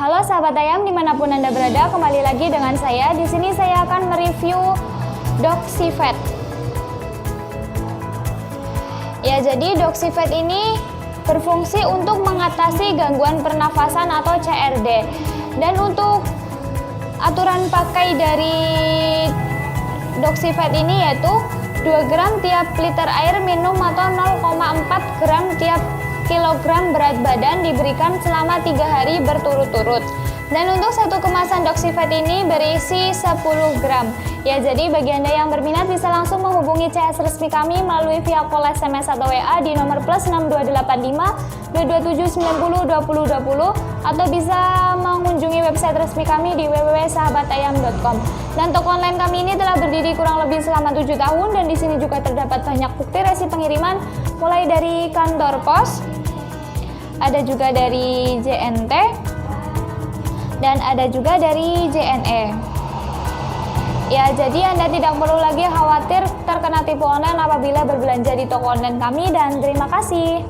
Halo sahabat ayam dimanapun Anda berada, kembali lagi dengan saya. Di sini saya akan mereview Doxyvet. Ya, jadi Doxyvet ini berfungsi untuk mengatasi gangguan pernafasan atau CRD. Dan untuk aturan pakai dari Doxyvet ini yaitu 2 gram tiap liter air minum atau 0,4 gram tiap kilogram berat badan diberikan selama 3 hari berturut-turut. Dan untuk satu kemasan Doxyvet ini berisi 10 gram. Ya, jadi bagi Anda yang berminat bisa langsung menghubungi CS resmi kami melalui via call, SMS atau WA di nomor +6285 227 90 20 20 atau bisa mengunjungi website resmi kami di www.sahabatayam.com. Dan toko online kami ini telah berdiri kurang lebih selama 7 tahun dan di sini juga terdapat banyak bukti resi pengiriman mulai dari kantor pos, ada juga dari JNT, dan ada juga dari JNE. Ya, jadi Anda tidak perlu lagi khawatir terkena tipu online apabila berbelanja di toko online kami, dan terima kasih.